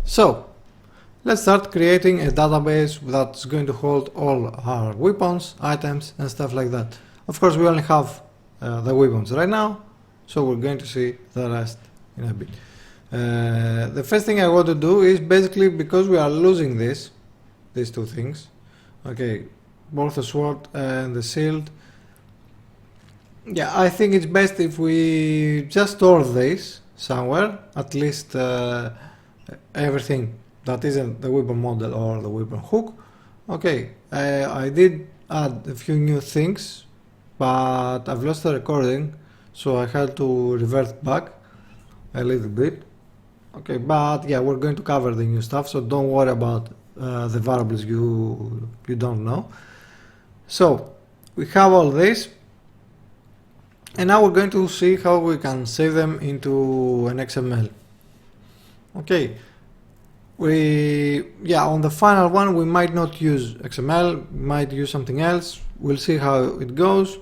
So let's start creating a database that's going to hold all our weapons, items and stuff like that. Of course we only have the weapons right now, so we're going to see the rest in a bit. The first thing I want to do is basically, because we are losing these two things, okay, both the sword and the shield, yeah, I think it's best if we just store this somewhere, at least everything that isn't the weapon model or the weapon hook. Okay, I did add a few new things, but I've lost the recording, so I had to revert back a little bit. Okay, but yeah, we're going to cover the new stuff, so don't worry about the variables you don't know. So we have all this, and now we're going to see how we can save them into an XML. Okay, on the final one we might not use XML, we might use something else. We'll see how it goes,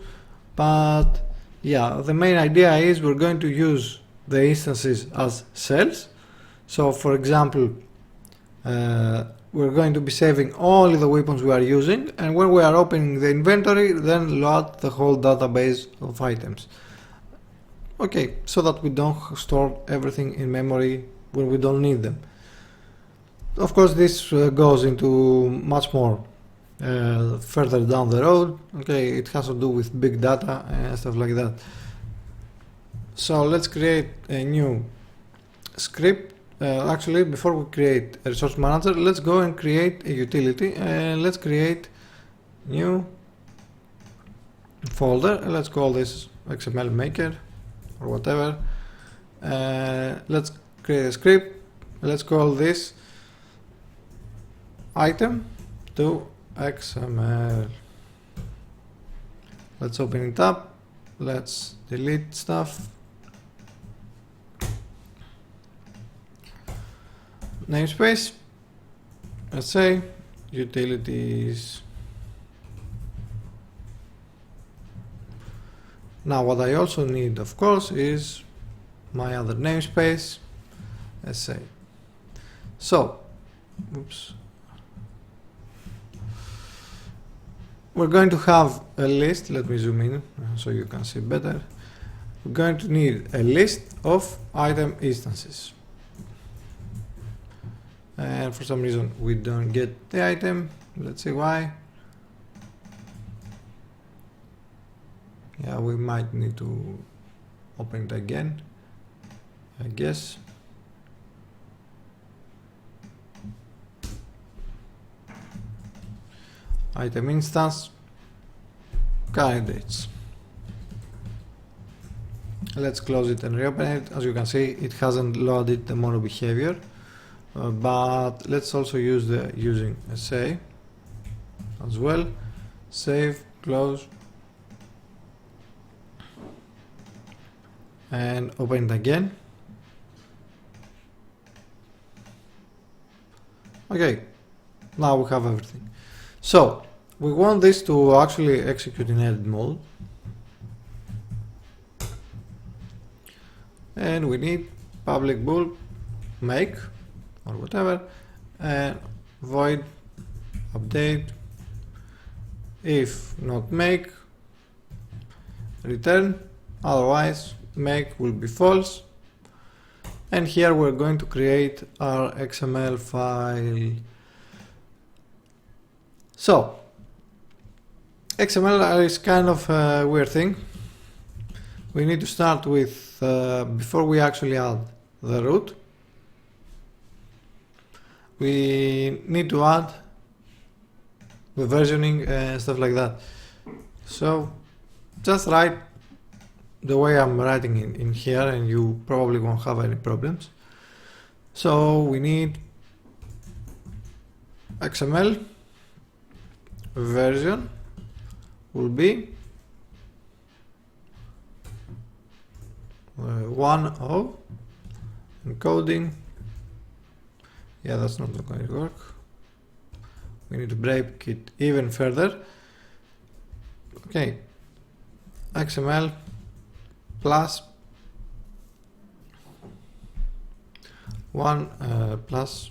but yeah, the main idea is we're going to use the instances as cells. So for example, we're going to be saving only the weapons we are using, and when we are opening the inventory, then load the whole database of items. Okay, so that we don't store everything in memory when we don't need them. Of course this goes into much more further down the road. Okay, it has to do with big data and stuff like that. So let's create a new script. Actually, before we create a resource manager, let's go and create a utility, and let's create new folder. Let's call this XML maker or whatever. Let's create a script. Let's call this item to XML. Let's open it up. Let's delete stuff. Namespace, let's say utilities. Now what I also need, of course, is my other namespace, let's say. So, oops. We're going to have a list. Let me zoom in so you can see better. We're going to need a list of item instances. And for some reason we don't get the item. Let's see why. Yeah, we might need to open it again, I guess. Item instance, candidates. Let's close it and reopen it. As you can see, it hasn't loaded the mono behavior. But let's also use the using SA as well. Save, close, and open it again. Okay, now we have everything. So we want this to actually execute in edit mode, and we need public bool make or whatever, and void update, if not make, return, otherwise make will be false. And here we're going to create our XML file. So XML is kind of a weird thing. We need to start with, before we actually add the root, we need to add the versioning and stuff like that. So just write the way I'm writing in here, and you probably won't have any problems. So we need XML version will be 1.0 encoding. Yeah, that's not going to work. We need to break it even further. Okay, XML plus 1 plus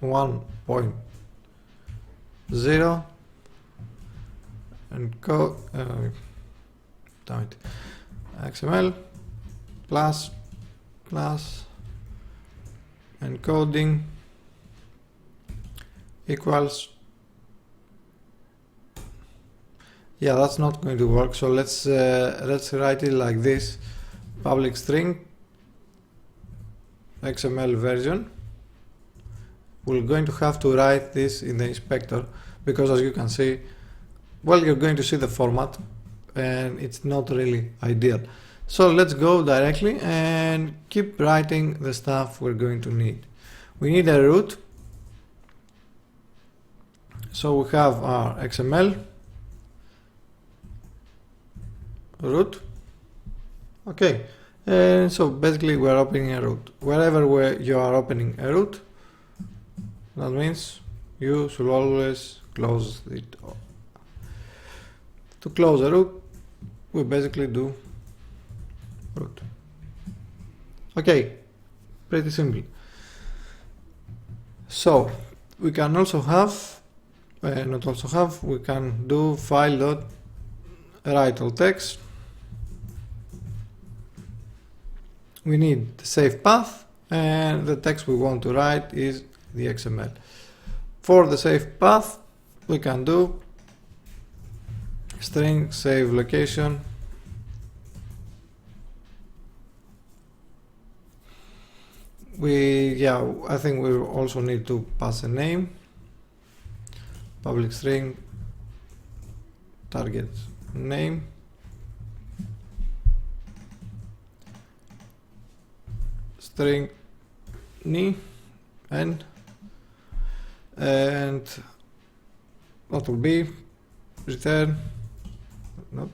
1.0 and XML plus encoding equals, yeah, that's not going to work, so let's write it like this: public string XML version. We're going to have to write this in the inspector because, as you can see, well, you're going to see the format and it's not really ideal. So let's go directly and keep writing the stuff we're going to need. We need a root. So we have our XML root. Okay, and so basically we're opening a root. Wherever you are opening a root, that means you should always close it. To close a root, we basically do root. Okay, pretty simple. So we can also have, we can do file.write all text. We need the safe path, and the text we want to write is the XML. For the safe path, we can do string save location I think we also need to pass a name, public string target name, string ni and what will be return, no,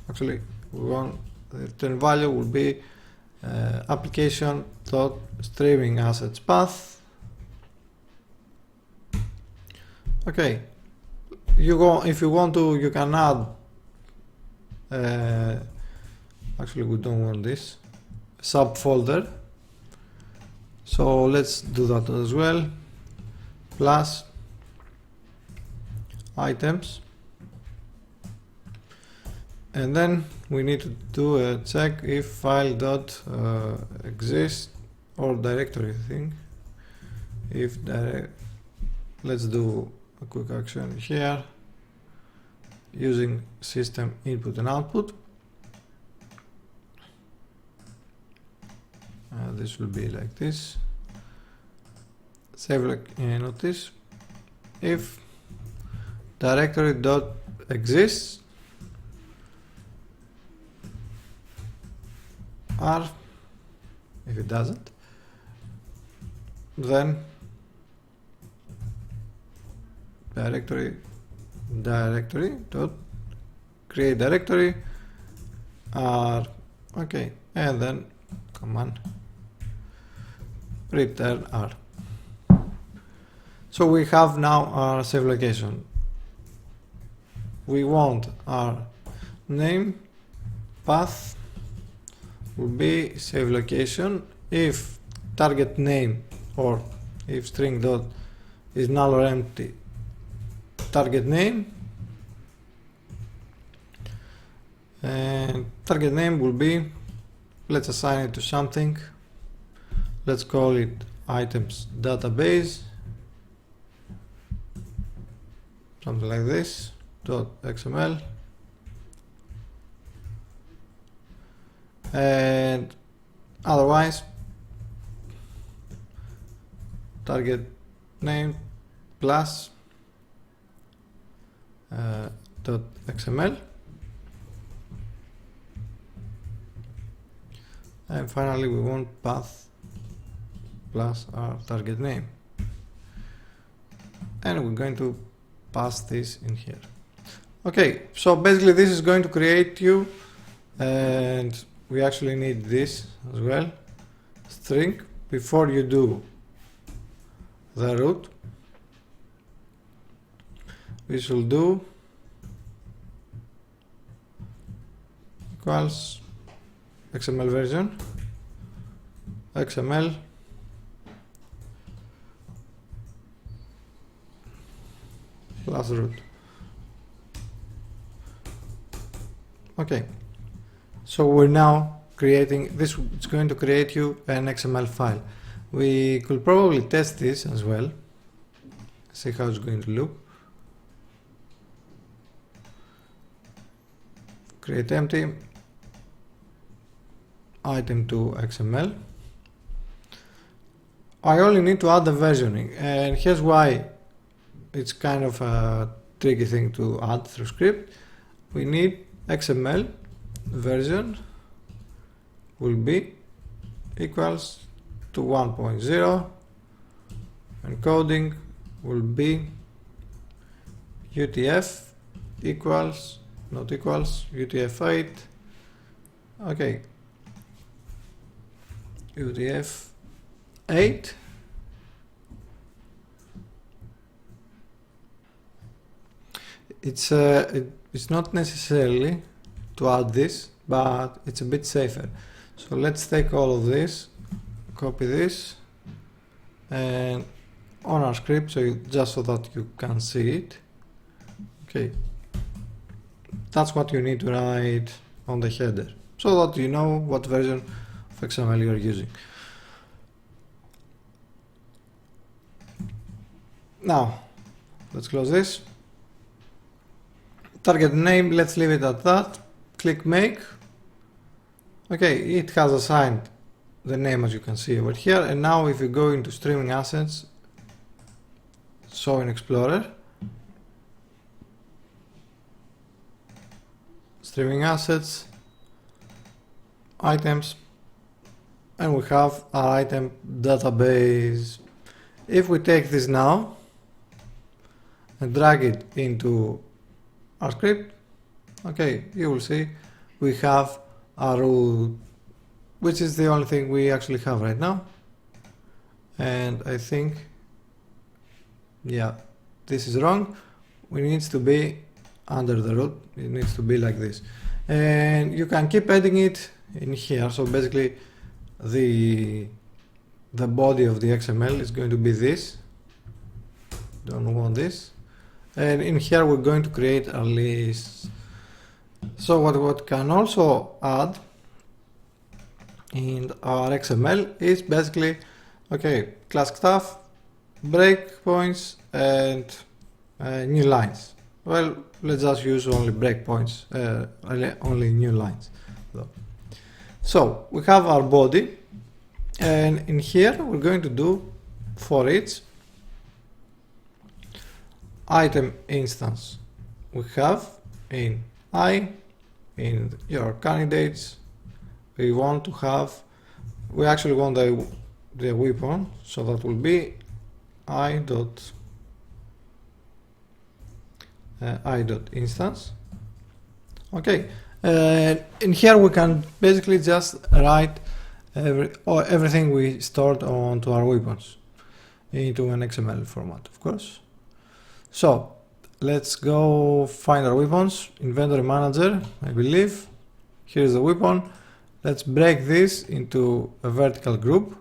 actually we want the return value will be application dot streaming assets path. Okay, if you want to, you can add actually we don't want this subfolder, so let's do that as well, plus items, and then we need to do a check if file dot exist or directory thing. If let's do a quick action here using system input and output. This will be like this. Save notice if directory dot exists or if it doesn't, then directory dot create directory r, okay, and then command return r. So we have now our save location. We want our name path will be save location if target name or if string dot is null or empty, target name, and target name will be, let's assign it to something, let's call it items database, something like this, .xml, and otherwise target name plus .xml, and finally we want path plus our target name, and we're going to pass this in here. Okay, so basically this is going to create you, and we actually need this as well, string, before you do the root we should do equals XML version XML plus root. Okay, so we're now creating this. It's going to create you an XML file. We could probably test this as well, see how it's going to look. Create empty item to XML. I only need to add the versioning, and here's why it's kind of a tricky thing to add through script. We need XML version will be equals to 1.0 and coding will be UTF equals, not equals, UTF-8. Okay, UTF-8 it's not necessarily to add this, but it's a bit safer. So let's take all of this, copy this, and on our script, just so that you can see it. Okay, that's what you need to write on the header, so that you know what version of XML you're using. Now, let's close this. Target name, let's leave it at that. Click make. Okay, it has assigned the name as you can see over here. And now if you go into streaming assets, show in Explorer, streaming assets, items, and we have our item database. If we take this now and drag it into our script, okay, you will see we have our root, which is the only thing we actually have right now. And I think, yeah, this is wrong. It needs to be under the root. It needs to be like this. And you can keep adding it in here. So basically the body of the XML is going to be this. Don't want this. And in here we're going to create a list. So what can also add in our XML is basically, okay, class stuff, breakpoints, and new lines. Well, let's just use only breakpoints, only new lines. So we have our body, and in here we're going to do for each item instance we have in in your candidates, we want to have, we actually want the weapon, so that will be I dot instance. Okay, in here we can basically just write everything we stored onto our weapons into an XML format, of course. So let's go find our weapons, inventory manager, I believe. Here's the weapon. Let's break this into a vertical group.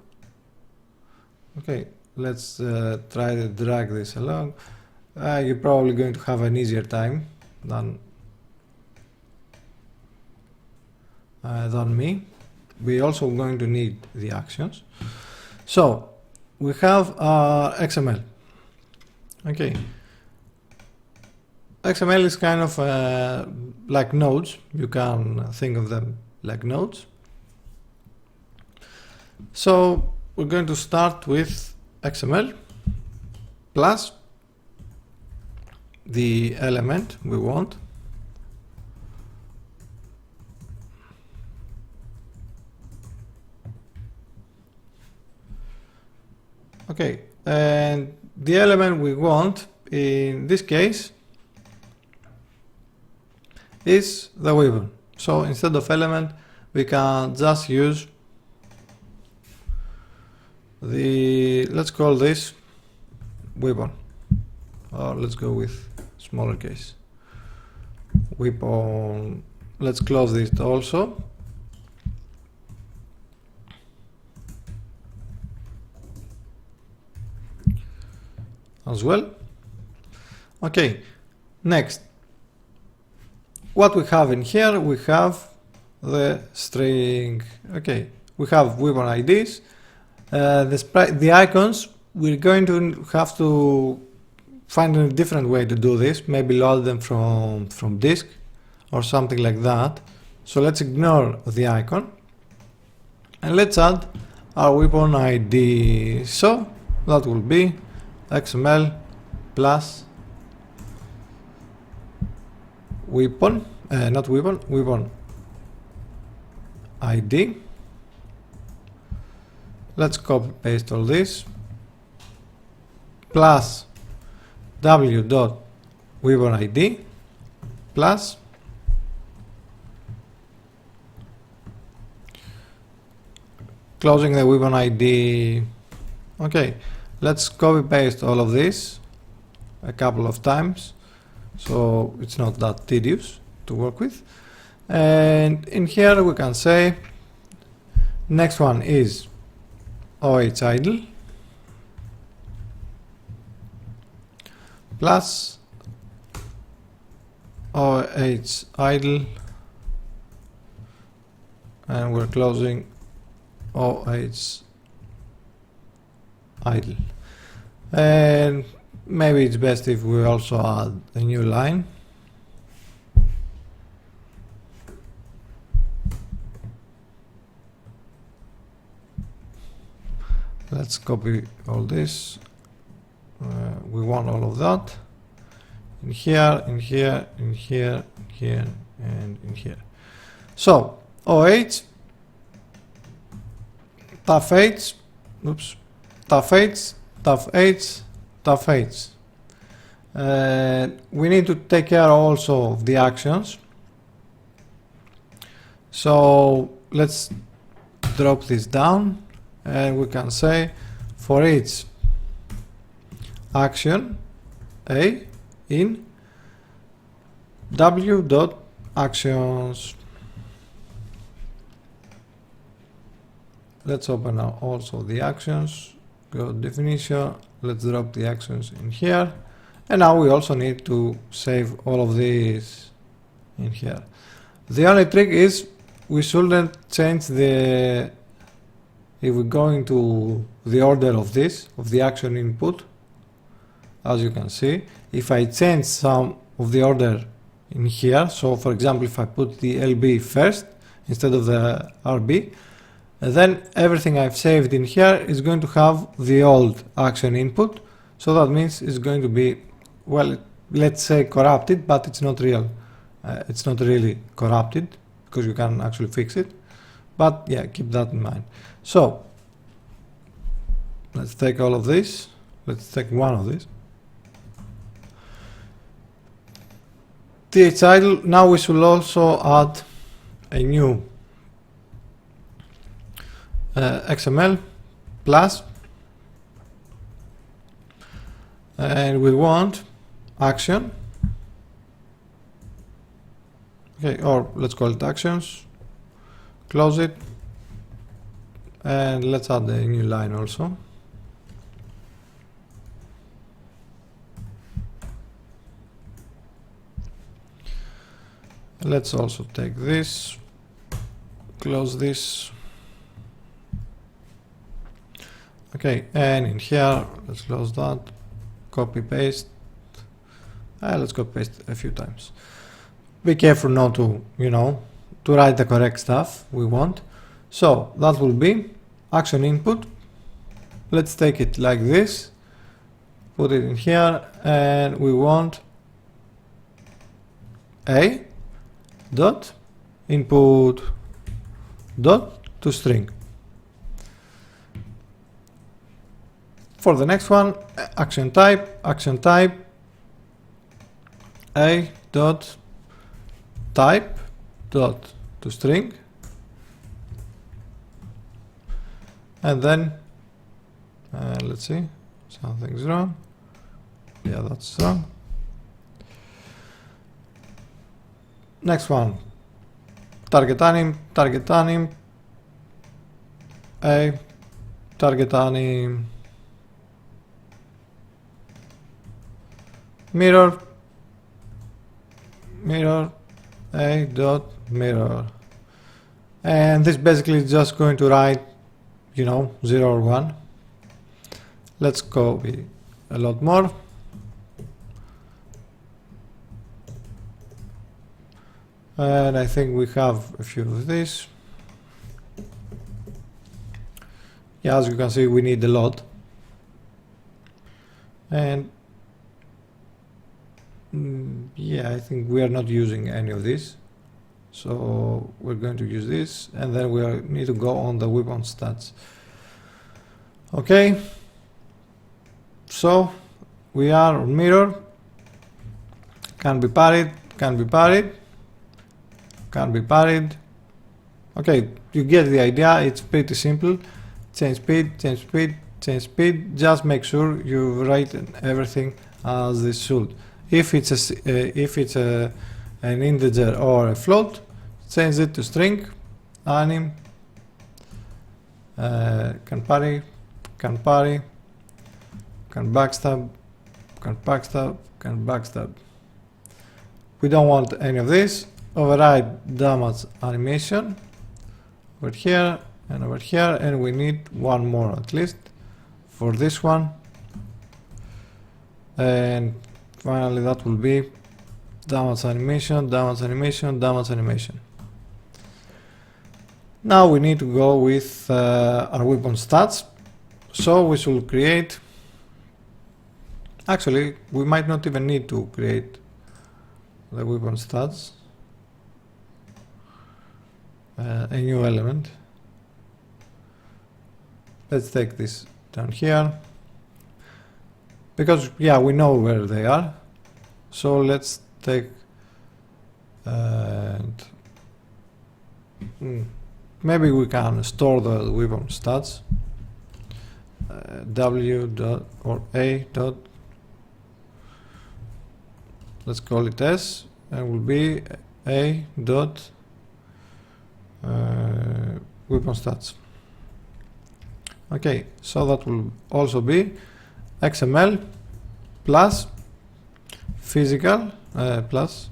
Okay, let's try to drag this along. You're probably going to have an easier time than me. We're also going to need the actions. So we have our XML. Okay. XML is kind of like nodes. You can think of them like nodes. So we're going to start with XML plus the element we want. Okay, and the element we want in this case is the weapon. So instead of element, we can just use the, let's call this weapon, or let's go with smaller case, weapon. Let's close this also. As well. Okay, next, what we have in here, we have the string. Okay, we have weapon IDs. The icons, we're going to have to find a different way to do this, maybe load them from disk or something like that. So let's ignore the icon and let's add our weapon ID. So that will be XML plus weapon, not weapon, weapon ID. Let's copy paste all this plus w.weapon ID plus closing the weapon ID. Okay, let's copy paste all of this a couple of times so it's not that tedious to work with. And in here we can say next one is OH idle plus OH idle, and we're closing OH idle. And maybe it's best if we also add a new line. Let's copy all this. We want all of that in here, in here, in here, in here, and in here. So OH, tough H, oops, tough H, tough H, tough H. We need to take care also of the actions. So let's drop this down, and we can say for each action A in w.actions. Let's open now also the actions, go definition, let's drop the actions in here, and now we also need to save all of these in here. The only trick is we shouldn't change the, if we go into the order of this, of the action input, as you can see, if I change some of the order in here, so for example if I put the LB first instead of the RB, then everything I've saved in here is going to have the old action input, so that means it's going to be, well, let's say corrupted, but it's not real. It's not really corrupted because you can actually fix it, but yeah, keep that in mind. So let's take all of this, let's take one of these. TH idle, now we should also add a new XML plus, and we want action, okay, or let's call it actions, close it, and let's add a new line also. Let's also take this, close this. Okay, and in here, let's close that, copy paste. Let's copy paste a few times. Be careful not to, to write the correct stuff we want. So that will be action input. Let's take it like this, put it in here, and we want a dot input dot to string. For the next one, action type a dot type dot to string, and then let's see, something's wrong. Yeah, that's wrong. Next one, target anim a target anim mirror a dot mirror, and this basically is just going to write, you know, 0 or 1. Let's copy a lot more. And I think we have a few of these. Yeah, as you can see, we need a lot. And yeah, I think we are not using any of these. So we're going to use this, and then we need to go on the weapon stats. Okay. So we are on mirror, can be parried, can be parried, can be parried. Okay, you get the idea, it's pretty simple. Change speed, change speed, change speed. Just make sure you write everything as this should. If it's an integer or a float, change it to string, anim, can parry, can parry, can backstab, can backstab, can backstab. We don't want any of this. Override damage animation over here and over here, and we need one more at least for this one. And finally that will be damage animation, damage animation, damage animation. Now we need to go with our weapon stats. So we should create, actually we might not even need to create the weapon stats, a new element. Let's take this down here, because yeah, we know where they are. So let's take and maybe we can store the weapon stats. W dot or A dot, let's call it S, and will be A dot weapon stats. Okay, so that will also be XML plus physical plus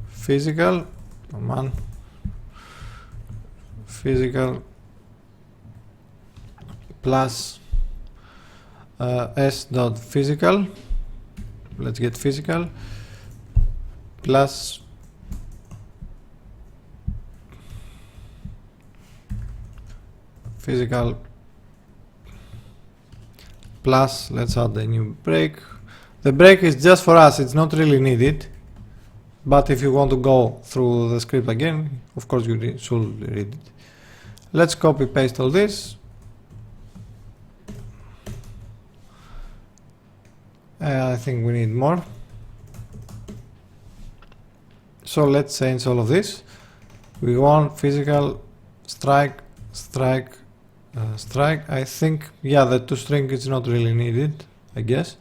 physical, come on, physical plus S dot physical, let's get physical, plus physical plus, let's add a new break. The break is just for us, it's not really needed, but if you want to go through the script again, of course you should read it. Let's copy paste all this. I think we need more. So let's change all of this. We want physical strike, strike, strike. I think, yeah, the toString is not really needed, I guess.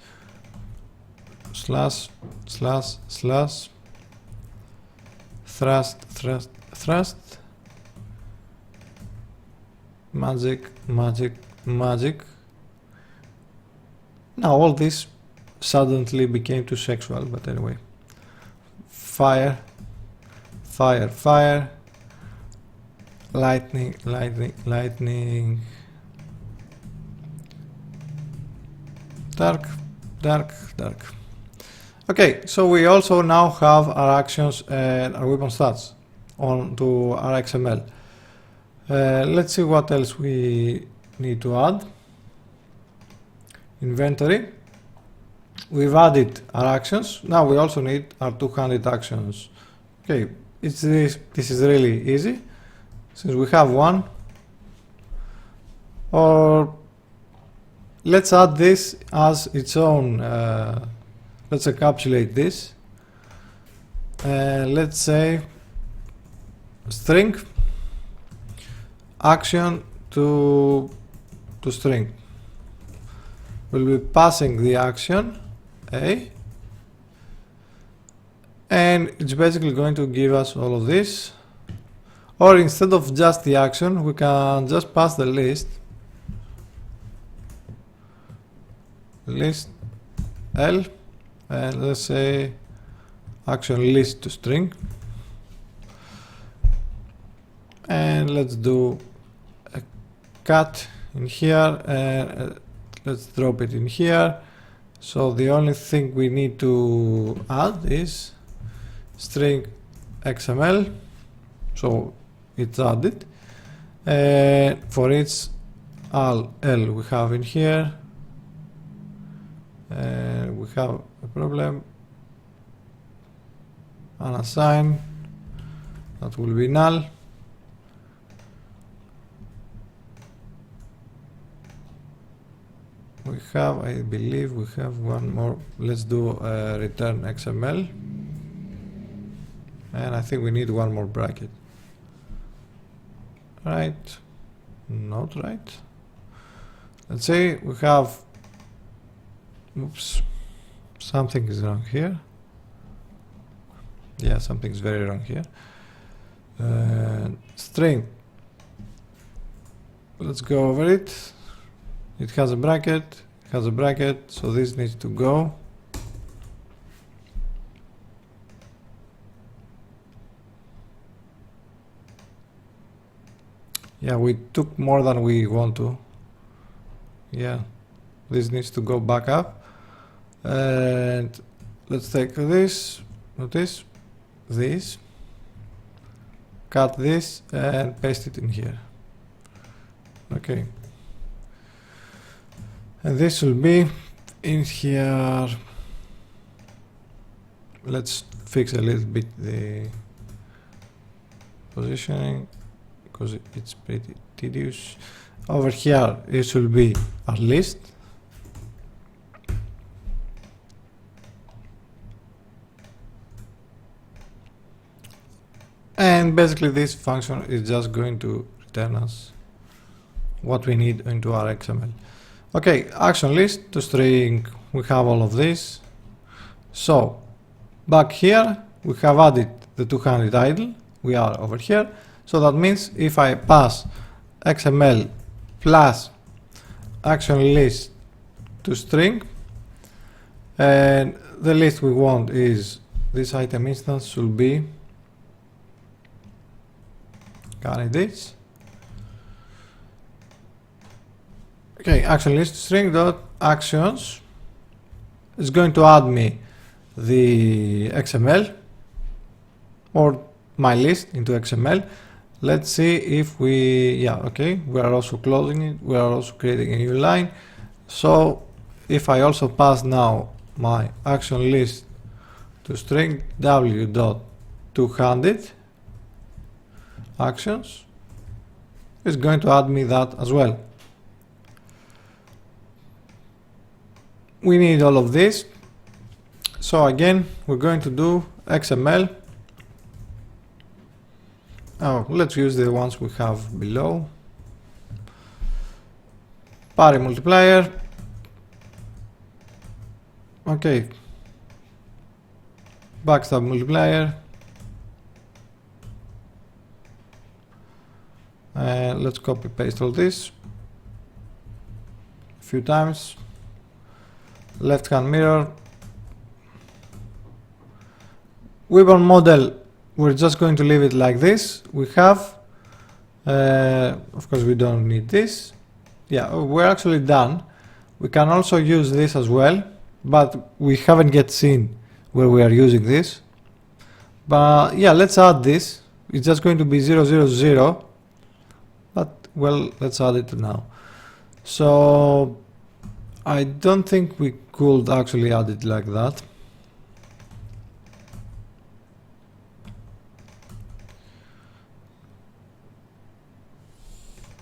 Slash, slash, slash, thrust, thrust, thrust, magic, magic, magic. Now all this suddenly became too sexual, but anyway. Fire, fire, fire, lightning, lightning, lightning, dark, dark, dark. Okay, so we also now have our actions and our weapon stats onto our XML. Let's see what else we need to add. Inventory. We've added our actions. Now we also need our two-handed actions. Okay, this is really easy since we have one. Or let's add this as its own. Let's encapsulate this. Let's say string action to string. We'll be passing the action A, and it's basically going to give us all of this. Or instead of just the action, we can just pass the list L and let's say action list to string, and let's do a cut in here, and let's drop it in here. So the only thing we need to add is string XML, so it's added, and for each L we have in here, and we have a problem, unassign, that will be null. We have, I believe we have one more. Let's do return XML, and I think we need one more bracket. Right, not right. Let's say we have, oops, something is wrong here. Yeah, something's very wrong here. String, let's go over it. It has a bracket, so this needs to go. Yeah, we took more than we want to. Yeah, this needs to go back up. And let's take this, not this, this, cut this and paste it in here. Okay. And this will be in here. Let's fix a little bit the positioning because it's pretty tedious. Over here it should be our list. And basically this function is just going to return us what we need into our XML. Okay, action list to string, we have all of this. So back here we have added the 200 idle, we are over here. So that means if I pass XML plus action list to string, and the list we want is this item instance should be candidates. Okay, action list string dot actions is going to add me the XML or my list into XML. Let's see if we, yeah, okay, we are also closing it, we are also creating a new line. So if I also pass now my action list to string w dot 200 actions, it's going to add me that as well. We need all of this, so again we're going to do XML. Oh, let's use the ones we have below. Parity multiplier. Okay. Backstab multiplier. Let's copy paste all this a few times. Left hand mirror. Weapon model, we're just going to leave it like this. We have, of course we don't need this. Yeah, we're actually done. We can also use this as well, but we haven't yet seen where we are using this. But yeah, let's add this. It's just going to be 0, 0, 0. But well, let's add it now. So I don't think we could actually add it like that.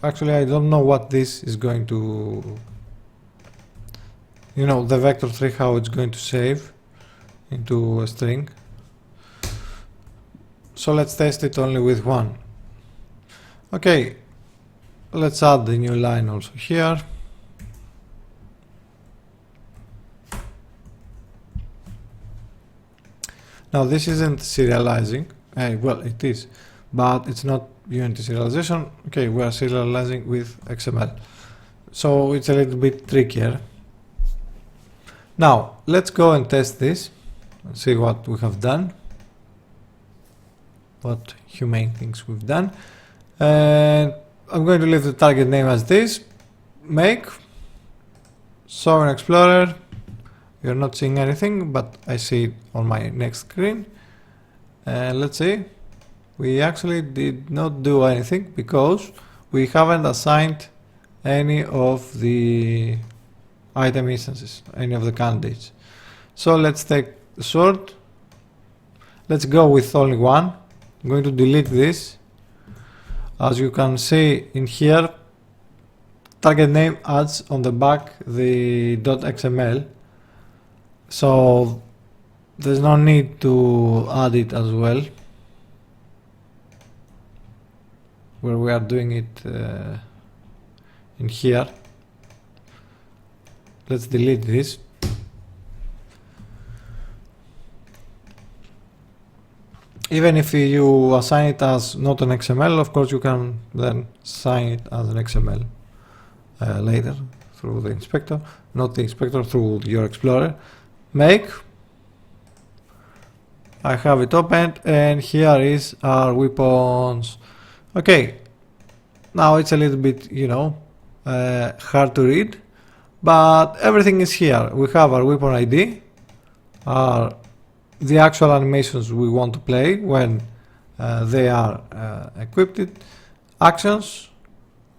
Actually, I don't know what this is going to, you know, the vector tree, how it's going to save into a string. So let's test it only with one. Okay, let's add the new line also here. Now this isn't serializing, well it is, but it's not Unity serialization. Okay, we are serializing with XML, so it's a little bit trickier. Now let's go and test this and see what we have done, what humane things we've done. And I'm going to leave the target name as this, make, show in Explorer. You're not seeing anything, but I see it on my next screen. And let's see, we actually did not do anything because we haven't assigned any of the item instances, any of the candidates. So let's take the sort. Let's go with only one. I'm going to delete this. As you can see in here, target name adds on the back the .xml, so there's no need to add it as well where we are doing it in here. Let's delete this. Even if you assign it as not an XML, of course you can then assign it as an XML later through the inspector, not the inspector, through your Explorer. Make, I have it opened, and here is our weapons. Okay, now it's a little bit, hard to read, but everything is here. We have our weapon ID, the actual animations we want to play when they are equipped, actions,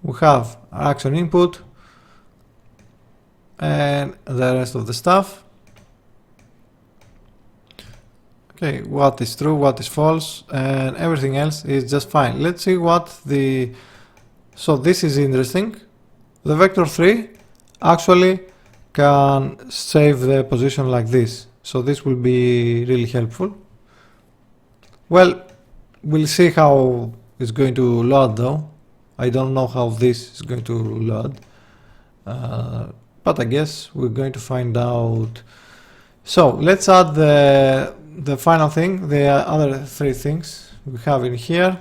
we have action input, and the rest of the stuff. Okay, what is true, what is false, and everything else is just fine. Let's see what so this is interesting. The vector3 actually can save the position like this. So this will be really helpful. Well, we'll see how it's going to load though. I don't know how this is going to load, but I guess we're going to find out. So let's add the final thing, the other three things we have in here.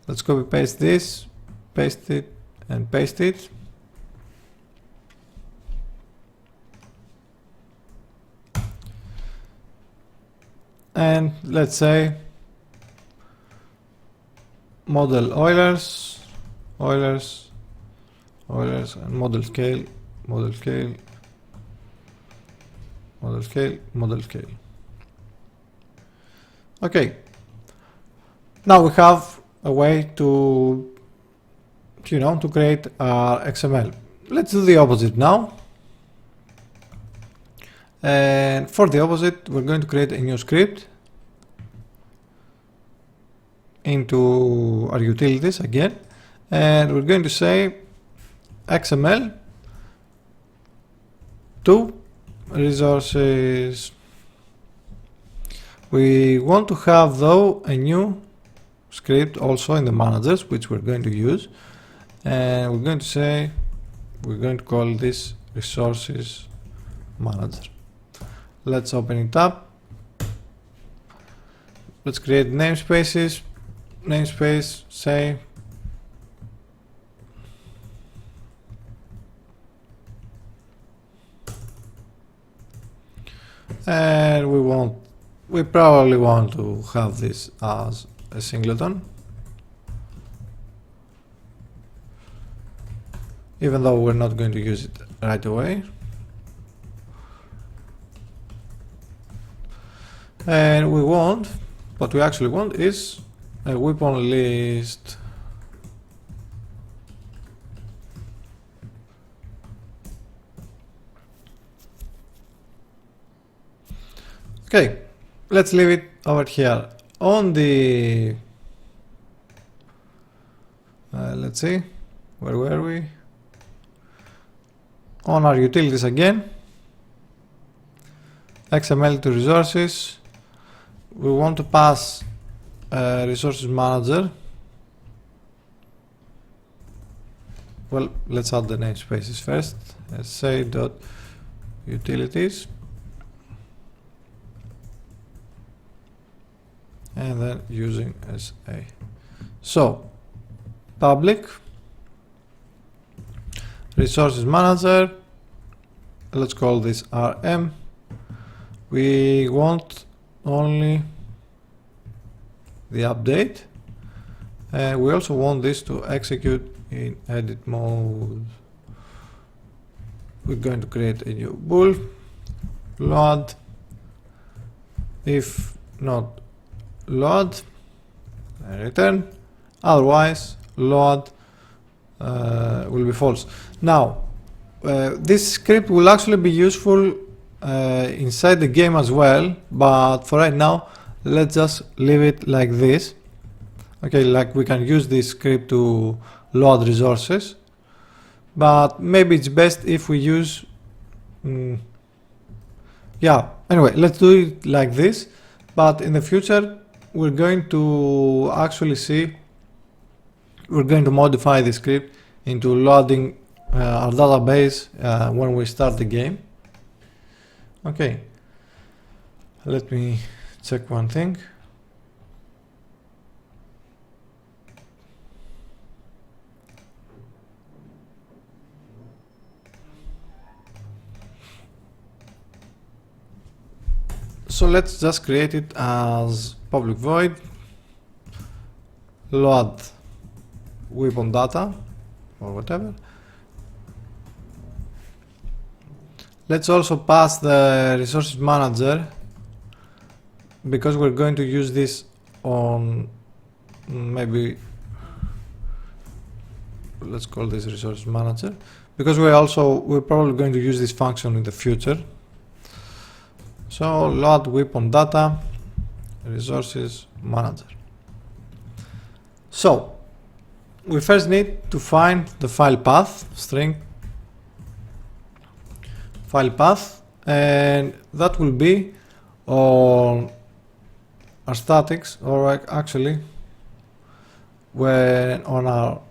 Let's copy paste this, paste it, and paste it. And let's say model Eulers, and model scale, model scale, model scale, model scale. Okay, now we have a way to, to create XML. Let's do the opposite now. And for the opposite, we're going to create a new script into our utilities again, and we're going to say XML to resources. We want to have though a new script also in the managers, which we're going to use, and we're going to say, we're going to call this resources manager. Let's open it up. Let's create namespaces. Namespace, say and we probably want to have this as a singleton, even though we're not going to use it right away. And what we actually want is a weapon list. Okay, let's leave it over here. On the, let's see, where were we? On our utilities again, XML to resources. We want to pass resources manager. Well, let's add the namespaces first. Let's say dot utilities, and then using SA. So public resources manager let's call this rm. We want only the update, and we also want this to execute in edit mode. We're going to create a new bool, load, if not load, return, otherwise load will be false. Now this script will actually be useful inside the game as well, but for right now let's just leave it like this. Okay, like we can use this script to load resources, but maybe it's best if we use yeah, anyway, let's do it like this. But in the future we're going to actually see, we're going to modify the script into loading our database when we start the game. Okay, let me check one thing. So let's just create it as public void load weapon data or whatever. Let's also pass the resources manager, because we're going to use this on, maybe let's call this resource manager, because we're probably going to use this function in the future. So load weapon data resources manager. So we first need to find the file path, string file path, and that will be on our statics, or actually when on our,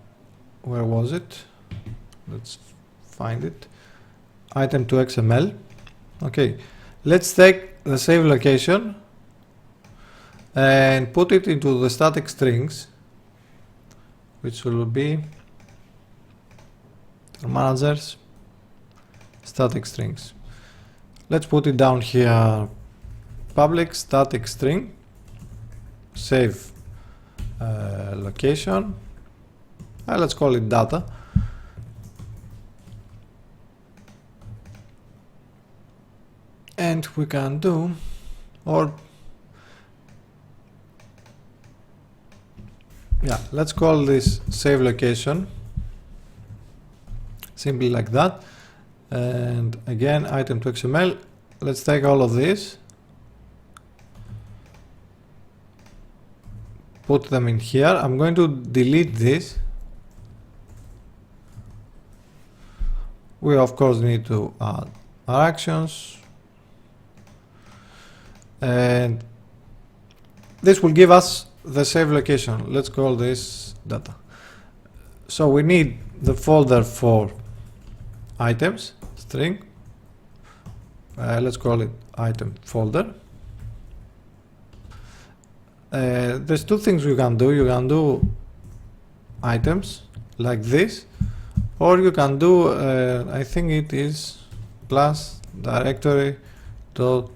where was it? Let's find it. Item to XML. Okay, let's take the save location and put it into the static strings, which will be managers static strings. Let's put it down here, public static string save location, let's call it data, and we can do, or yeah, let's call this save location, simply like that. And again, item to XML, let's take all of this, put them in here. I'm going to delete this. We of course need to add our actions, and this will give us the save location. Let's call this data. So we need the folder for items, string, let's call it item folder. There's two things you can do. You can do items like this, or you can do I think it is plus directory dot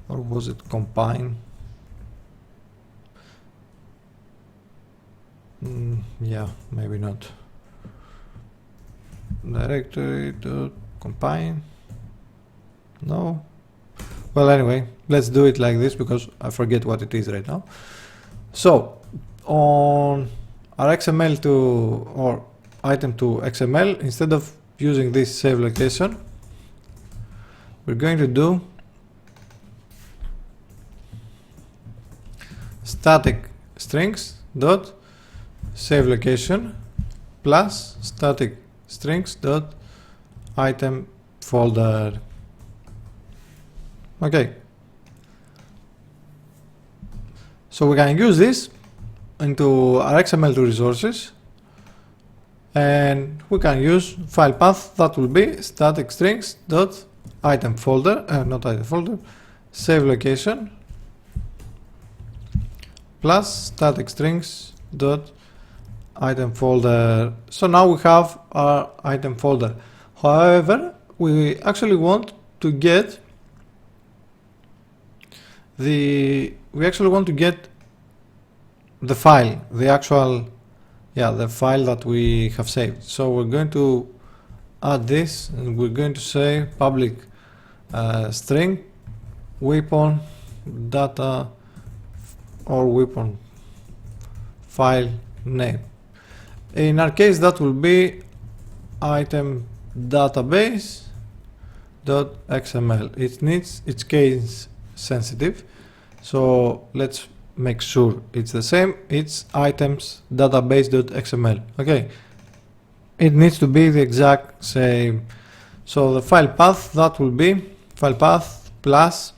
or was it combine? Yeah, maybe not. Directory dot combine. No. Well, anyway, let's do it like this because I forget what it is right now. So on our XML to, or item to XML, instead of using this save location, we're going to do static strings dot save location plus static strings dot item folder. Okay, so we can use this into our XML2 resources, and we can use file path that will be static strings dot item folder, not item folder, save location plus static strings dot item folder. So now we have our item folder. However, we actually want to get the file, the actual, the file that we have saved. So we're going to add this, and we're going to say public string weapon data or weapon file name. In our case, that will be item database.xml. It's case sensitive, so let's make sure it's the same. It's items database.xml. Okay, it needs to be the exact same. So the file path, that will be file path plus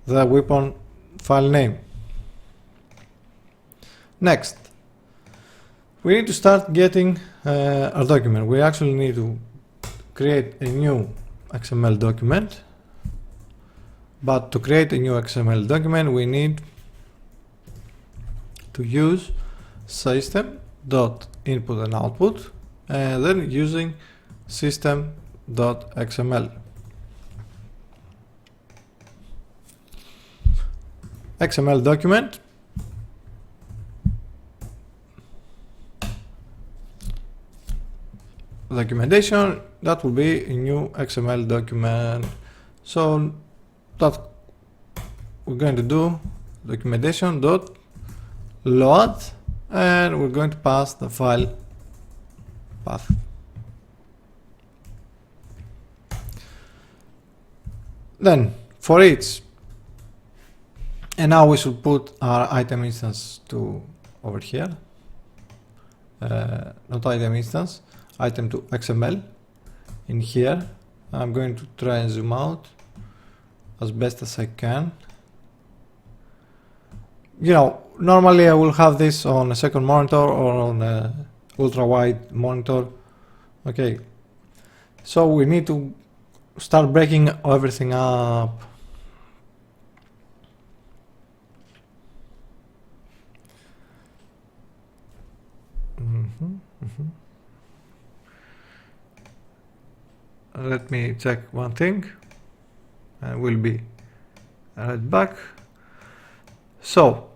the weapon file name. Next, we need to start getting our document. We actually need to create a new XML document, but to create a new XML document we need to use system.input and output, and then using system.xml. XML document, documentation, that will be a new XML document. So that we're going to do documentation dot load, and we're going to pass the file path. Then for each, and now we should put our item instance to over here, not item instance, item to XML in here. I'm going to try and zoom out as best as I can. You know, normally I will have this on a second monitor or on a ultra wide monitor. Okay, so we need to start breaking everything up. Let me check one thing, and we'll be right back. So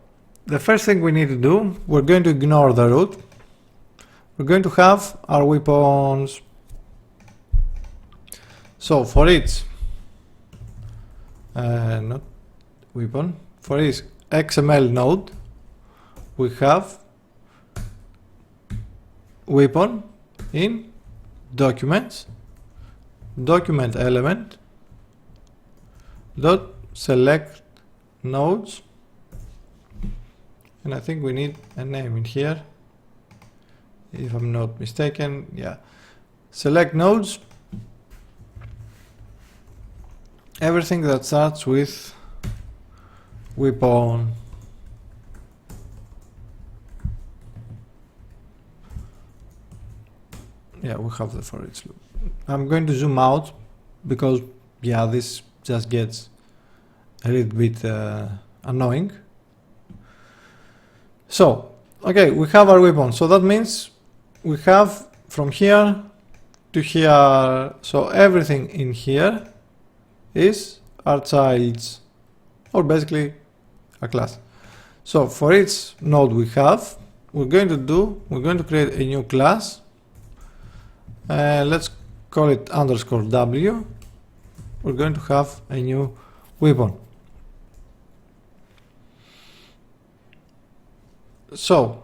the first thing we need to do, we're going to ignore the root. We're going to have our weapons. So for each not weapon, for each XML node we have weapon in documents, document element dot select nodes, and I think we need a name in here if I'm not mistaken. Yeah, select nodes, everything that starts with weapon. Yeah, we have the for each loop. I'm going to zoom out because this just gets a little bit annoying. So okay, we have our weapon, so that means we have from here to here, so everything in here is our child's, or basically a class. So for each node we have, we're going to create a new class, let's call it _w. We're going to have a new weapon. So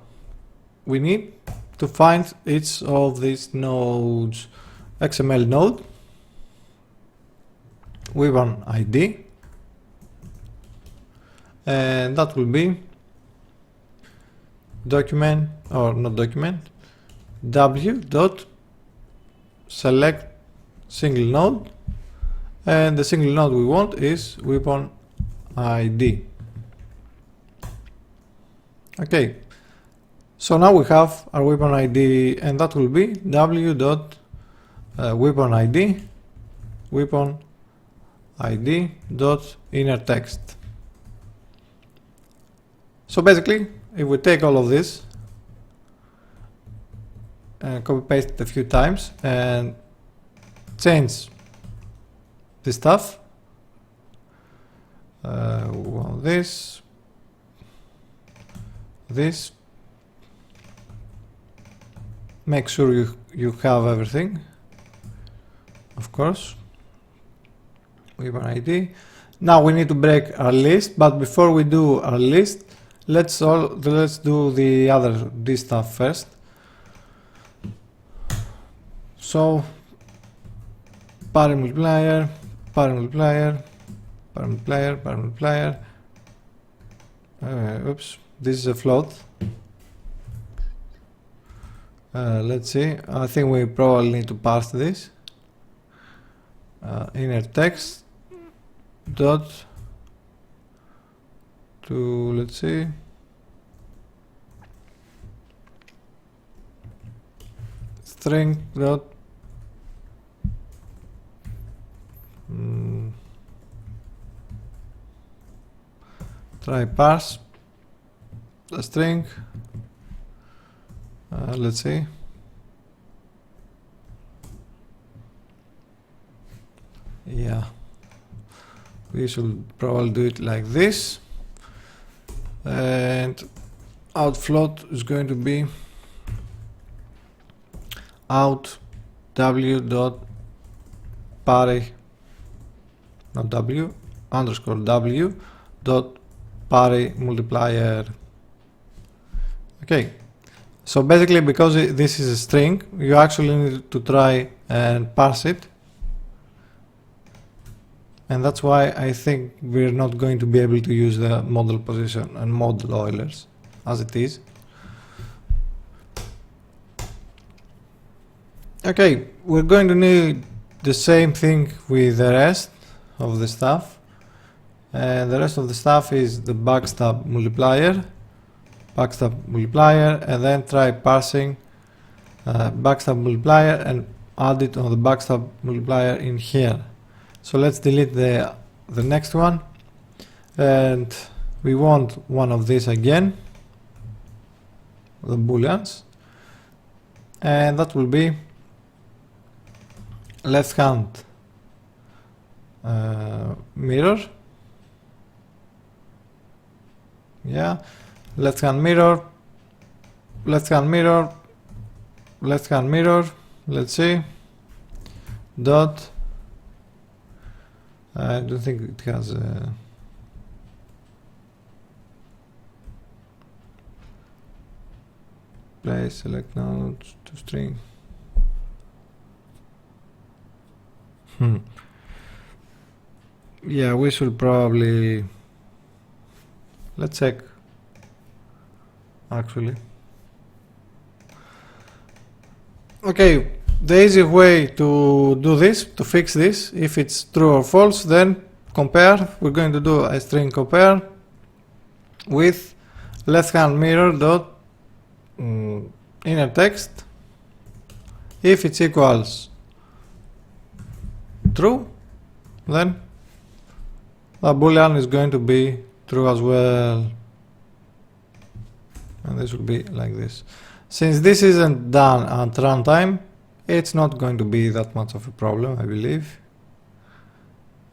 we need to find each of these nodes. XML node, weapon ID, and that will be document, or not document, w dot select single node, and the single node we want is weapon ID. Okay, so now we have our weapon ID, and that will be w dot weapon ID, weapon ID dot inner text. So basically, if we take all of this copy paste it a few times and change the stuff. We want this, this. Make sure you have everything, of course. Weapon ID. Now we need to break our list, but before we do our list, let's do this stuff first. So parent multiplier, parent multiplier, parent multiplier, parent multiplier. Oops, this is a float. Let's see. I think we probably need to parse this. Inner text dot to, let's see, string dot try parse the string. Let's see. Yeah, we should probably do it like this, and out float is going to be out w dot parry, not w, underscore w dot parry multiplier. Okay, so basically, because this is a string, you actually need to try and parse it. And that's why I think we're not going to be able to use the model position and model Eulers as it is. Okay, we're going to need the same thing with the rest of the stuff. And the rest of the stuff is the backstab multiplier, and then try parsing backstab multiplier and add it on the backstab multiplier in here. So let's delete the next one, and we want one of these again, the booleans, and that will be left hand mirror. Yeah, left hand mirror, left hand mirror, left hand mirror. Let's see, dot. I don't think it has a place, select nodes to string. Yeah, we should probably, let's check actually. Okay, the easy way to do this, to fix this, if it's true or false, then compare. We're going to do a string compare with left hand mirror dot inner text. If it's equals true, then the boolean is going to be true as well, and this will be like this. Since this isn't done at runtime, it's not going to be that much of a problem, I believe.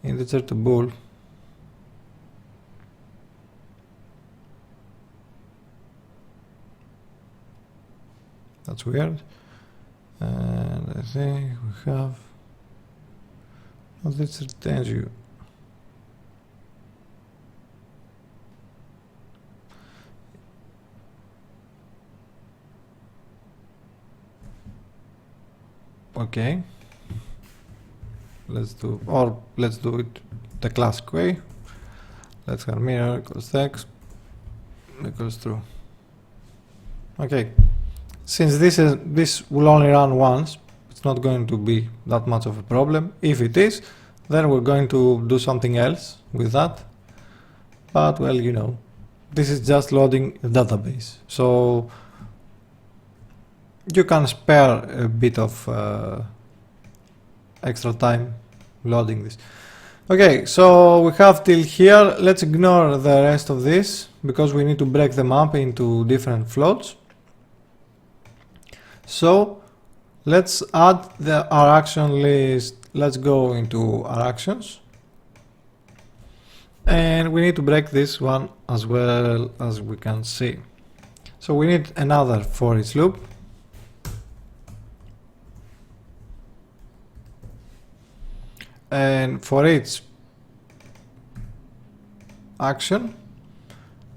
Integer to bool. That's weird. And I think we have, oh, this returns you. Okay, let's do it the classic way. Let's have mirror equals text equals true. Okay, since this will only run once, it's not going to be that much of a problem. If it is, then we're going to do something else with that. But well, you know, this is just loading a database, so you can spare a bit of extra time loading this. Okay, so we have till here. Let's ignore the rest of this because we need to break them up into different floats. So let's add our action list. Let's go into our actions. And we need to break this one as well, as we can see. So we need another for each loop. And for each action,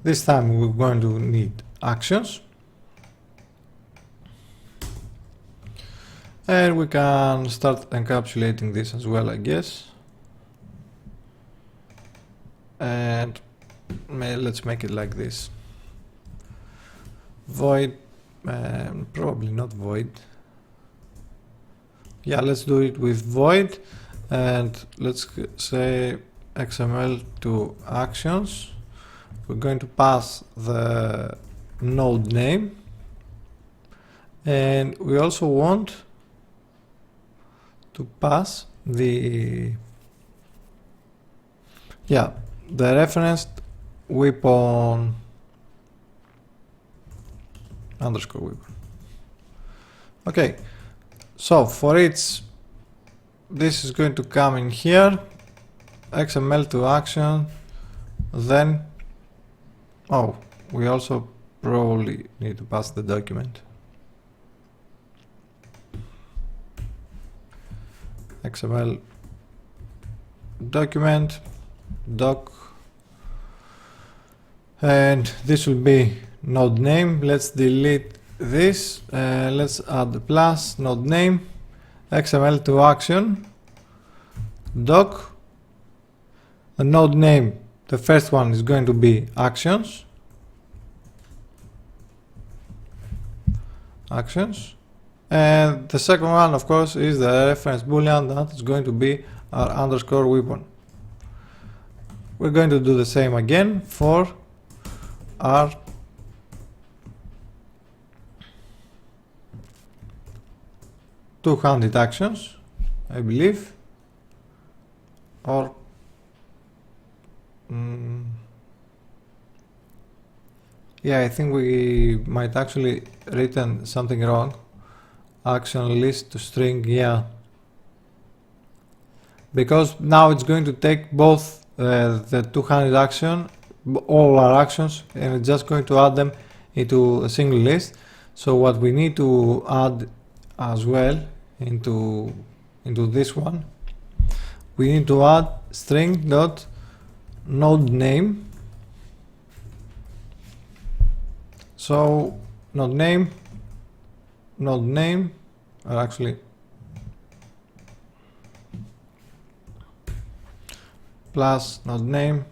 this time we're going to need actions. And we can start encapsulating this as well, I guess. And let's make it like this. Void, probably not void. Yeah, let's do it with void. And let's say XML to actions. We're going to pass the node name. And we also want to pass the referenced weapon underscore weapon. Okay, so for each, this is going to come in here, XML to action, then we also probably need to pass the document. XML document doc, and this will be node name. Let's delete this. Let's add the plus node name, XML to action doc. The node name, the first one is going to be actions, and the second one, of course, is the reference boolean that is going to be our underscore weapon. We're going to do the same again for our two-handed actions, I believe, or yeah, I think we might actually written something wrong. Action list to string, yeah, because now it's going to take both the two-handed action, all our actions, and it's just going to add them into a single list. So what we need to add as well into this one, we need to add string dot node name. So node name, or actually plus node name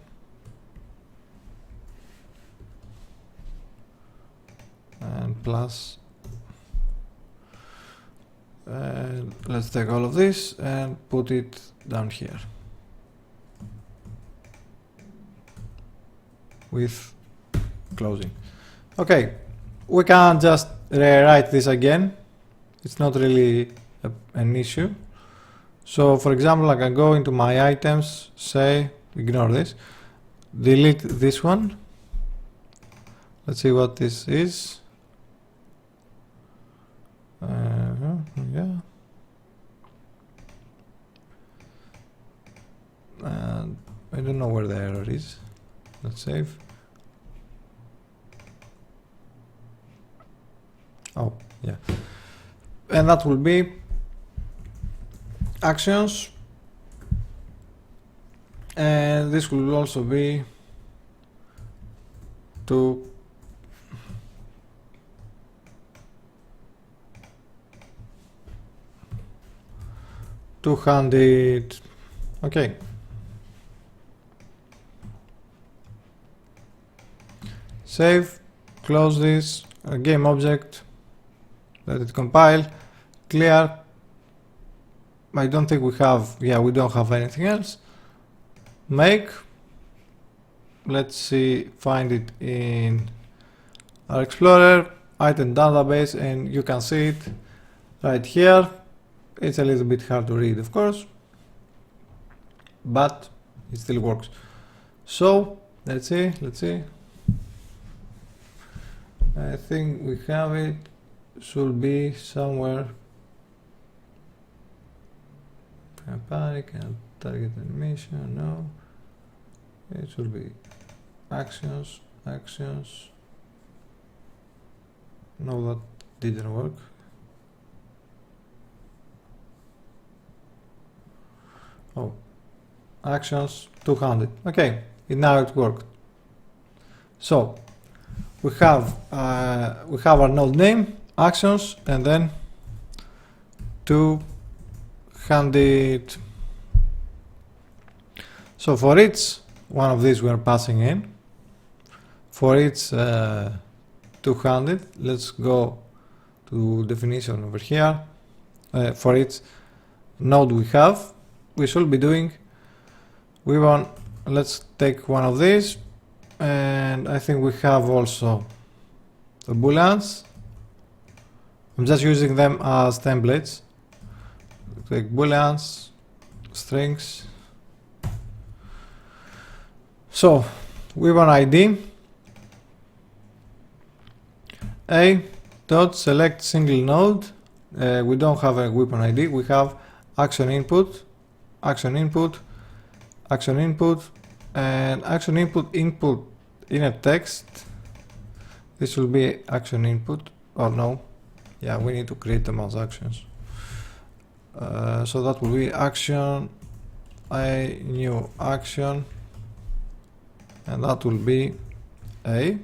and plus, and let's take all of this and put it down here with closing. Okay, we can just rewrite this again. It's not really an issue. So for example, I can go into my items, say, ignore this, delete this one. Let's see what this is. Yeah. And I don't know where the error is. Let's save. Oh, yeah. And that will be actions, and this will also be two-handed. Okay. Save, close this, game object, let it compile, clear. I don't think we have, we don't have anything else. Make, let's see, find it in our Explorer, item database, and you can see it right here. It's a little bit hard to read, of course, but it still works. So let's see. I think we have it. should be somewhere. Panic and target animation, no. It should be actions. No, that didn't work. Oh, actions 200. Okay, now it worked. So we have our node name, actions, and then 200. So for each one of these we are passing in. For each 200, let's go to definition over here. For each node we have, we should be doing, let's take one of these, and I think we have also the booleans. I'm just using them as templates. Take booleans, strings. So we want ID a dot select single node. We don't have a weapon ID. We have action input, and action input inner text. This will be action input, or no? Yeah, we need to create them as actions. So that will be action, a new action, and that will be a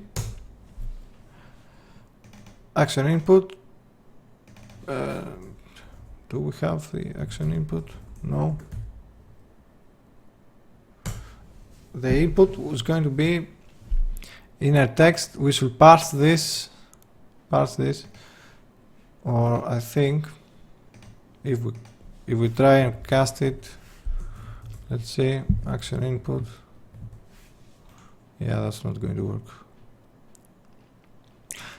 action input. Do we have the action input? No. The input was going to be inner text. We should parse this, or I think if we try and cast it, let's see, action input. Yeah, that's not going to work.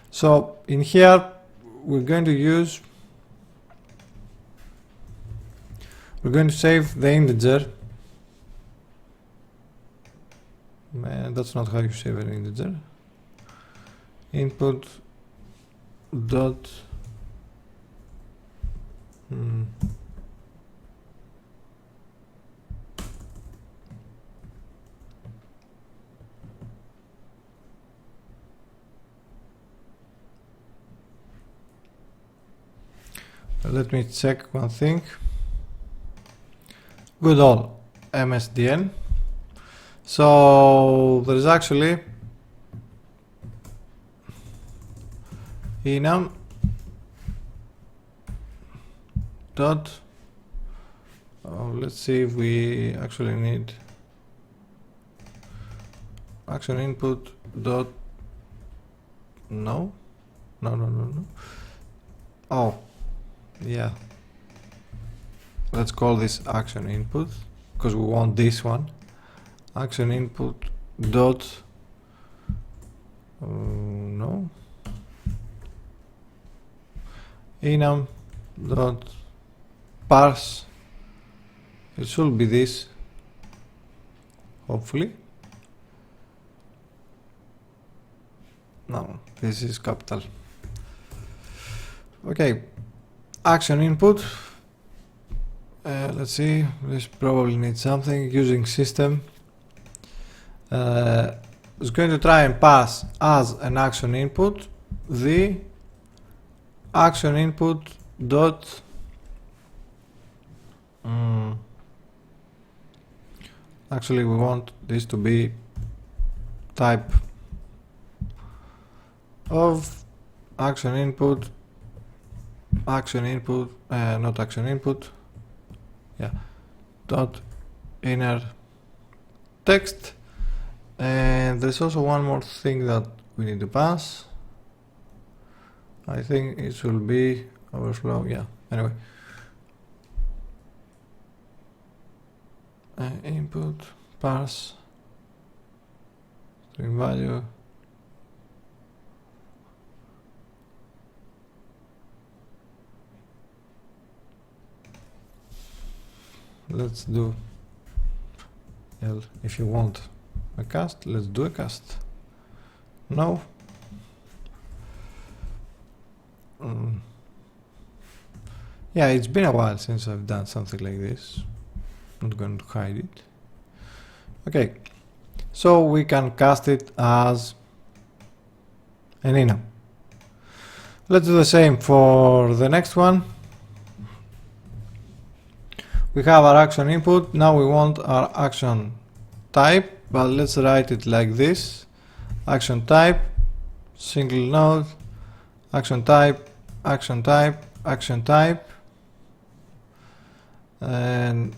So in here we're going to save the integer. Man, that's not how you save an integer. Input dot let me check one thing. Good old MSDN. So there is actually enum dot, let's see if we actually need action input dot, no. Oh yeah, let's call this action input because we want this one. Action input dot, no, enum dot parse. It should be this, hopefully. No, this is capital. Okay, action input. Let's see, this probably needs something. Using system. Is going to try and pass as an action input the action input dot actually we want this to be type of action input, not action input, yeah, dot inner text. And there's also one more thing that we need to pass. I think it should be overflow, yeah, anyway. Input, parse, string value. Let's do, if you want a cast, let's do a cast. No. Yeah, it's been a while since I've done something like this. Not going to hide it. Okay, so we can cast it as an enum. Let's do the same for the next one. We have our action input. Now we want our action type, but let's write it like this. Action type, single node, action type, action type, action type, and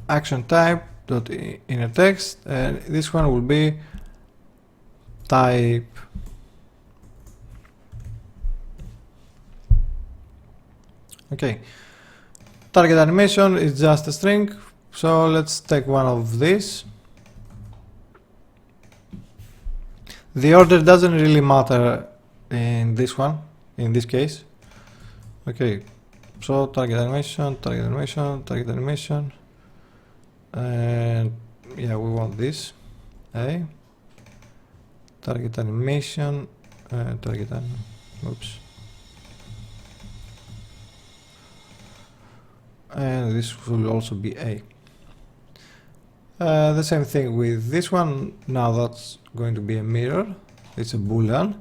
action type dot inner text, and this one will be type. Okay, target animation is just a string, so let's take one of these. The order doesn't really matter in this one, in this case. Okay, so target animation, target animation, target animation, and yeah, we want this. A target animation, oops, and this will also be A. The same thing with this one. Now that's going to be a mirror. It's a boolean.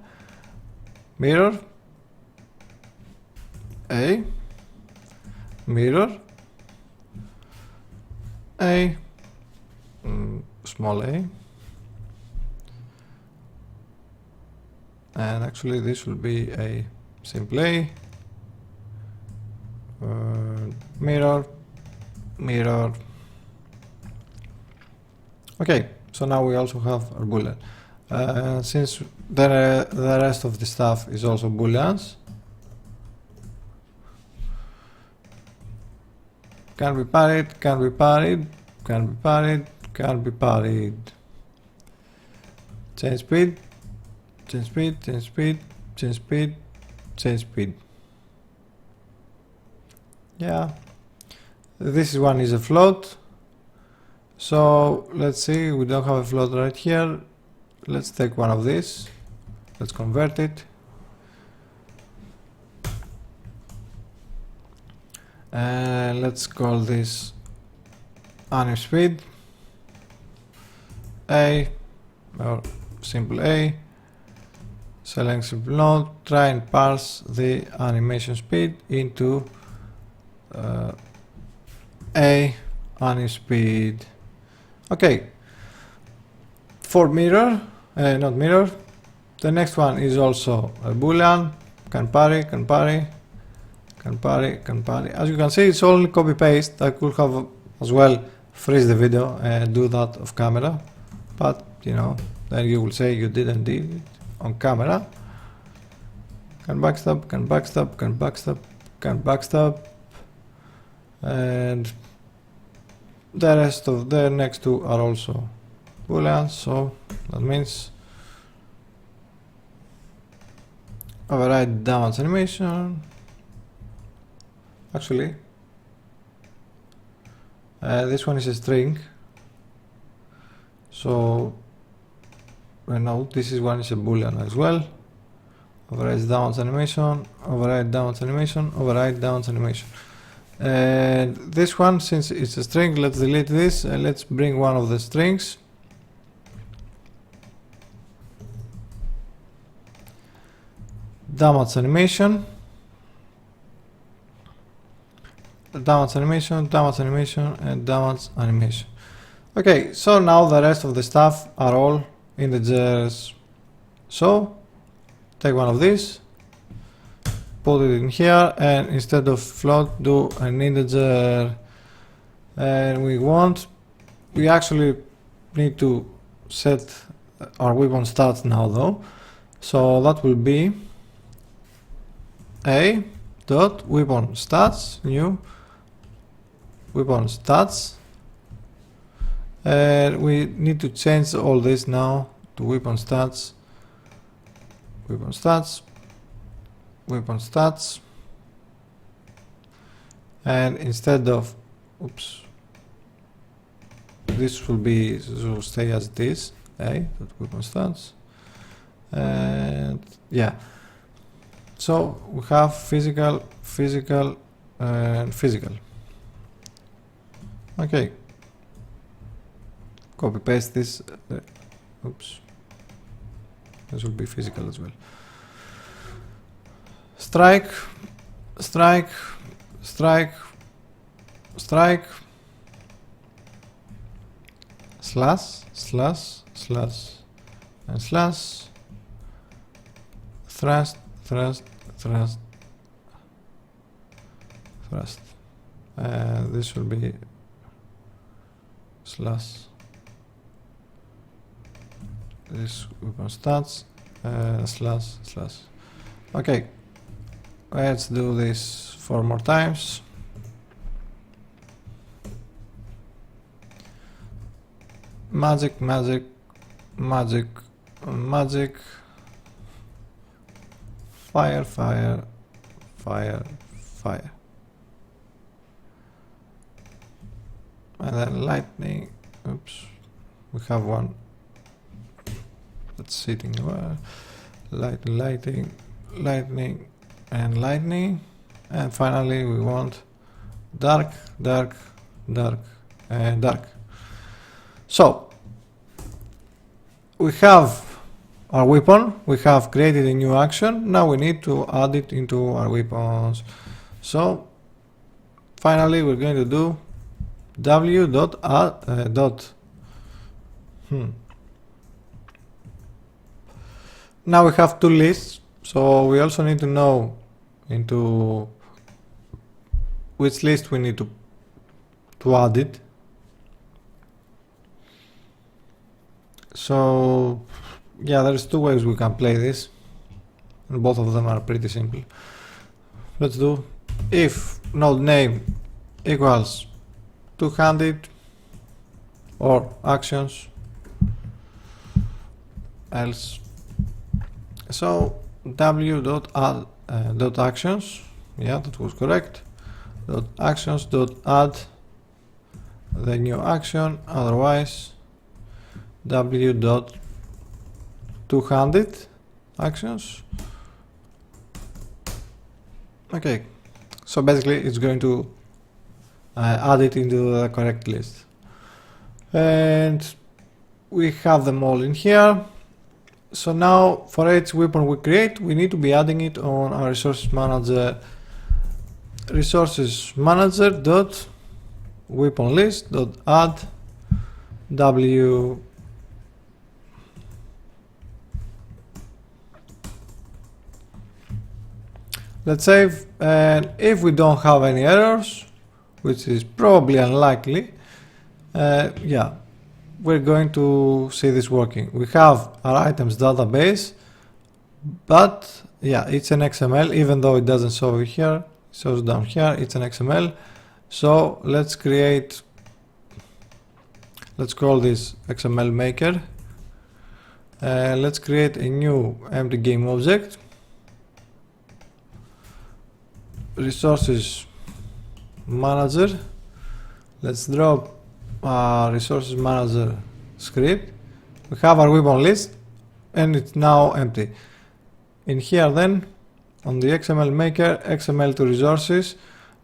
Mirror A, mirror A, small a, and actually this will be a simple a, mirror, mirror. Okay, so now we also have our boolean. Since the rest of the stuff is also booleans, can be parried, can be parried, can be parried, can be parried. Change speed, change speed, change speed, change speed, change speed. Yeah, this one is a float. So let's see, we don't have a float right here. Let's take one of these. Let's convert it. And let's call this anim speed A, or simple A. Select simple node, try and parse the animation speed into A anim speed. Okay, for mirror, not mirror, the next one is also a boolean, can parry, can parry, can parry, can parry. As you can see, it's only copy paste. I could have as well freeze the video and do that off camera, but you know, then you will say you didn't do it on camera. Can backstab, can backstab, can backstab, can backstab, and the rest of the next two are also booleans, so that means override downwards animation. Actually, this one is a string, so right now this is one is a boolean as well. Override downwards animation, override downwards animation, override downwards animation. And this one, since it's a string, let's delete this and let's bring one of the strings. Downwards animation, downwards animation, downwards animation, and downwards animation. Okay, so now the rest of the stuff are all integers. So take one of these, put it in here, and instead of float, do an integer. And we actually need to set our weapon stats now though. So that will be a dot weapon stats, new weapon stats, and we need to change all this now to weapon stats, weapon stats, weapon stats, and instead of oops, this will stay as it is, a dot weapon stats, and yeah, So we have physical, physical, and physical. Okay. Copy paste this. Oops. This will be physical as well. Strike, strike, strike, strike, slash, slash, slash, and slash, thrust, thrust, thrust, thrust. This will be slash. This weapon stats, slash, slash. Okay, let's do this 4 more times. Magic, magic, magic, magic, fire, fire, fire, fire. And then lightning. Oops, we have one that's sitting well. Lightning, lightning, and lightning. And finally we want dark, dark, dark, and dark. So we have our weapon, we have created a new action, now we need to add it into our weapons. So finally we're going to do w.add Now we have two lists, so we also need to know into which list we need to add it. So yeah, there's two ways we can play this, and both of them are pretty simple. Let's do if node name equals 200 or actions, else. So w.add .actions, yeah, that was correct. .actions .add the new action, otherwise w.200 actions. Okay, so basically it's going to add it into the correct list, and we have them all in here. So now for each weapon we create, we need to be adding it on our resources manager. Resources manager dot weapon list dot add w. Let's save, and if we don't have any errors, which is probably unlikely, yeah, we're going to see this working. We have our items database, but yeah, it's an XML, even though it doesn't show here, it shows down here, it's an XML. So let's create, let's call this XML maker. Let's create a new empty game object. Resources manager. Let's drop our resources manager script. We have our weapon list and it's now empty. In here then, on the XML maker, XML to resources,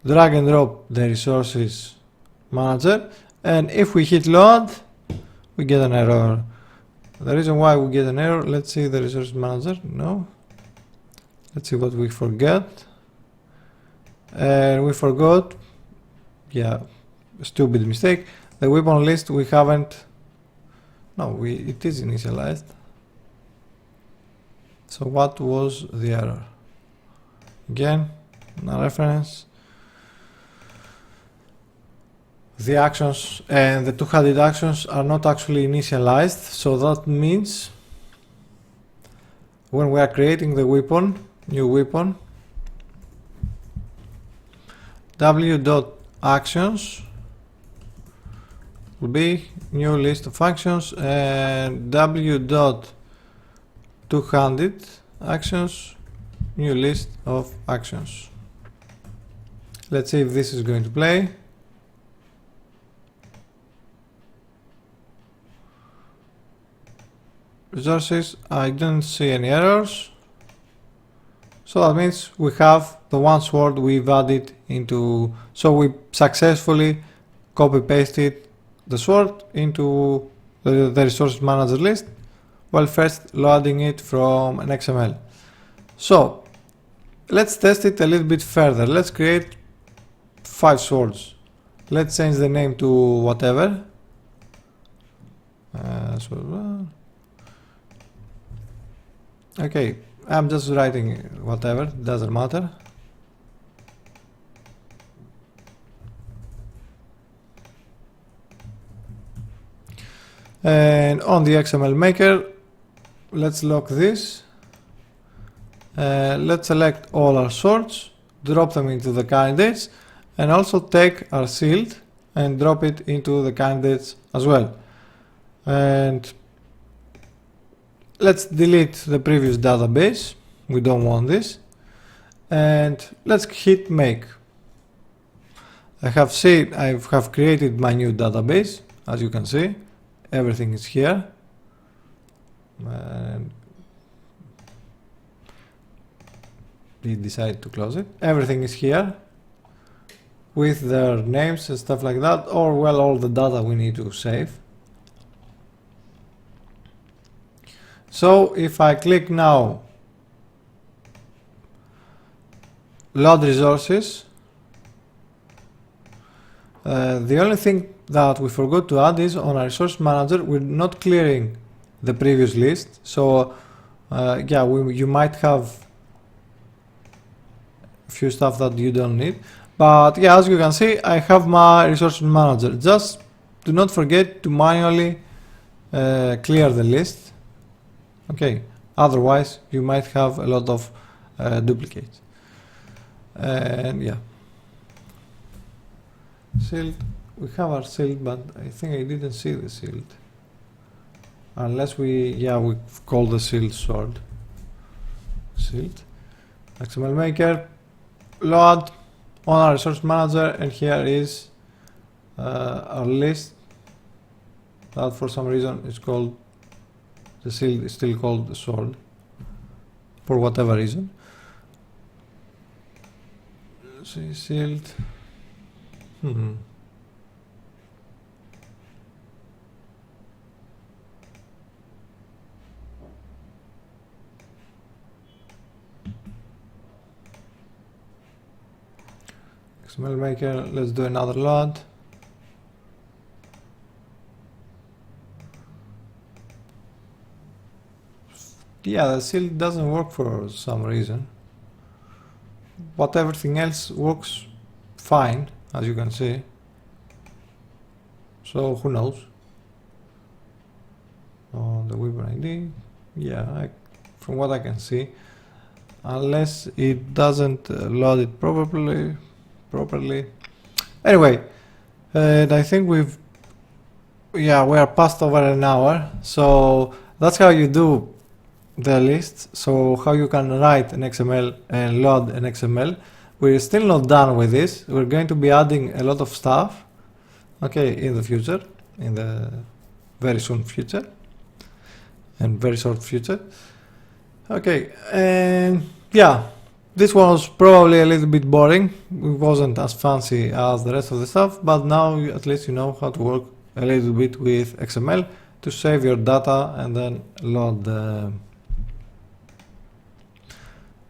drag and drop the resources manager, and if we hit load, we get an error. The reason why we get an error, let's see the resources manager, no. Let's see what we forget. And we forgot, yeah, stupid mistake. The weapon list we haven't, no, it is initialized. So what was the error? Again, no reference. The actions and the 200 actions are not actually initialized, so that means when we are creating the weapon, new weapon, w.actions will be new list of actions, and w.200 actions, new list of actions. Let's see if this is going to play. Resources, I don't see any errors. So that means we have the one sword we've added into, so we successfully copy pasted the sword into the resource manager list while first loading it from an XML. So let's test it a little bit further. Let's create 5 swords. Let's change the name to whatever. Okay, I'm just writing whatever, doesn't matter. And on the XML maker, let's lock this. Let's select all our swords, drop them into the candidates, and also take our shield and drop it into the candidates as well. And let's delete the previous database, we don't want this, and let's hit make. I have created my new database, as you can see, everything is here. And we decided to close it. Everything is here with their names and stuff like that, or well, all the data we need to save. So if I click now load resources, the only thing that we forgot to add is on our resource manager we're not clearing the previous list. So yeah, you might have a few stuff that you don't need, but yeah, as you can see, I have my resource manager. Just do not forget to manually clear the list. Okay, otherwise you might have a lot of duplicates. And yeah, shield, we have our shield, but I think I didn't see the shield, unless we call the shield sword. Shield, XML maker, load on our resource manager, and here is our list that for some reason is called, the shield is still called the sword for whatever reason. See, shield. XML maker, let's do another load. Yeah, the shield doesn't work for some reason, but everything else works fine, as you can see. So who knows? On the weapon ID, yeah, from what I can see, unless it doesn't load it properly. Anyway, and I think we are past over an hour, so that's how you do the list. So how you can write an XML and load an XML. We're still not done with this. We're going to be adding a lot of stuff, okay, in the future, in the very soon future and very short future. Okay, and yeah, this was probably a little bit boring. It wasn't as fancy as the rest of the stuff, but now at least you know how to work a little bit with XML to save your data and then load the...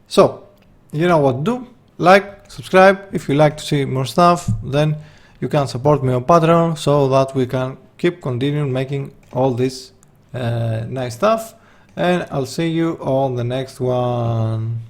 So, you know what to do. Like, subscribe. If you like to see more stuff, then you can support me on Patreon so that we can keep continuing making all this nice stuff. And I'll see you on the next one.